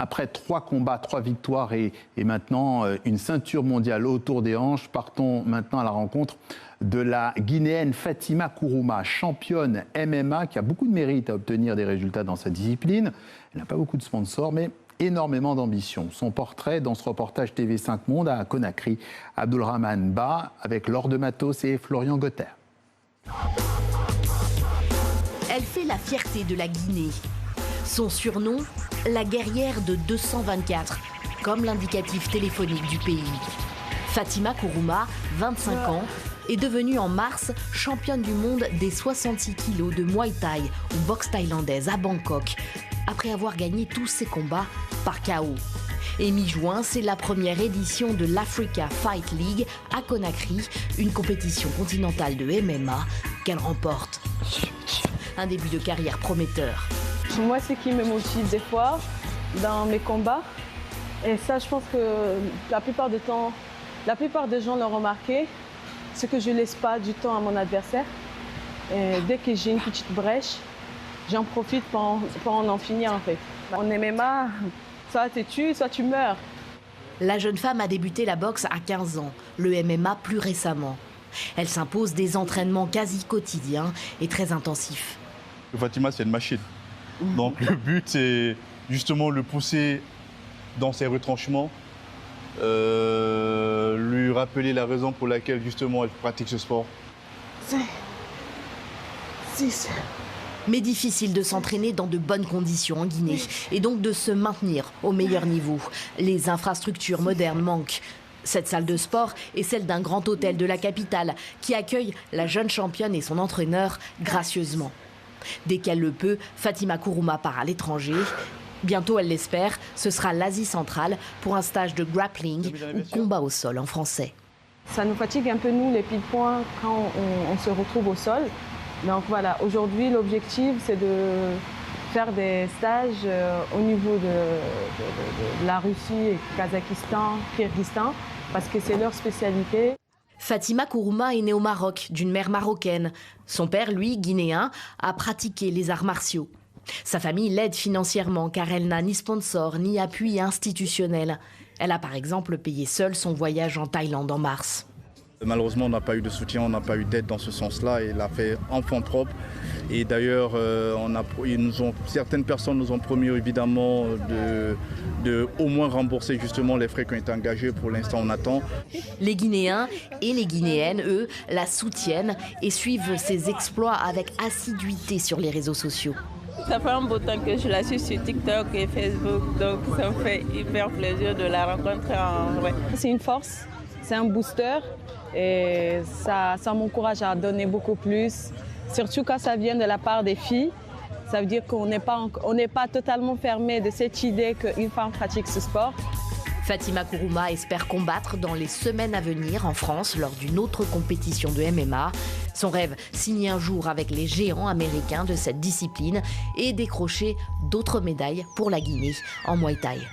Après 3 combats, 3 victoires et maintenant une ceinture mondiale autour des hanches, partons maintenant à la rencontre de la Guinéenne Fatima Kourouma, championne MMA, qui a beaucoup de mérite à obtenir des résultats dans sa discipline. Elle n'a pas beaucoup de sponsors, mais énormément d'ambition. Son portrait dans ce reportage TV5 Monde à Conakry. Abdulrahman Ba avec Laure de Matos et Florian Gotter. Elle fait la fierté de la Guinée. Son surnom, la guerrière de 224, comme l'indicatif téléphonique du pays. Fatima Kourouma, 25 ans, est devenue en mars championne du monde des 66 kilos de Muay Thai ou boxe thaïlandaise à Bangkok, après avoir gagné tous ses combats par KO. Et mi-juin, c'est la première édition de l'Africa Fight League à Conakry, une compétition continentale de MMA qu'elle remporte. Un début de carrière prometteur. Moi, ce qui me motive des fois dans mes combats, et ça, je pense que la plupart des gens l'ont remarqué, c'est que je ne laisse pas du temps à mon adversaire. Et dès que j'ai une petite brèche, j'en profite pour en finir en fait. En MMA, soit tu tues, soit tu meurs. La jeune femme a débuté la boxe à 15 ans, le MMA plus récemment. Elle s'impose des entraînements quasi quotidiens et très intensifs. Fatima, c'est une machine. Donc le but, c'est justement le pousser dans ses retranchements, lui rappeler la raison pour laquelle justement elle pratique ce sport. 6. Mais difficile de s'entraîner dans de bonnes conditions en Guinée et donc de se maintenir au meilleur niveau. Les infrastructures modernes manquent. Cette salle de sport est celle d'un grand hôtel de la capitale qui accueille la jeune championne et son entraîneur gracieusement. Dès qu'elle le peut, Fatima Kourouma part à l'étranger. Bientôt, elle l'espère, ce sera l'Asie centrale pour un stage de grappling ou combat au sol en français. Ça nous fatigue un peu, nous, les pieds-points, quand on se retrouve au sol. Donc voilà, aujourd'hui, l'objectif, c'est de faire des stages au niveau de la Russie, Kazakhstan, Kirghizistan, parce que c'est leur spécialité. Fatima Kourouma est née au Maroc, d'une mère marocaine. Son père, lui, guinéen, a pratiqué les arts martiaux. Sa famille l'aide financièrement car elle n'a ni sponsor ni appui institutionnel. Elle a par exemple payé seule son voyage en Thaïlande en mars. Malheureusement, on n'a pas eu de soutien, on n'a pas eu d'aide dans ce sens-là. Il a fait enfant propre. Et d'ailleurs, certaines personnes nous ont promis évidemment de au moins rembourser justement les frais qui ont été engagés. Pour l'instant, on attend. Les Guinéens et les Guinéennes, eux, la soutiennent et suivent ses exploits avec assiduité sur les réseaux sociaux. Ça fait un beau temps que je la suis sur TikTok et Facebook, donc ça me fait hyper plaisir de la rencontrer en vrai. C'est une force, c'est un booster et ça m'encourage à donner beaucoup plus. Surtout quand ça vient de la part des filles, ça veut dire qu'on n'est pas totalement fermé de cette idée qu'une femme pratique ce sport. Fatima Kourouma espère combattre dans les semaines à venir en France lors d'une autre compétition de MMA. Son rêve, signer un jour avec les géants américains de cette discipline et décrocher d'autres médailles pour la Guinée en Muay Thai.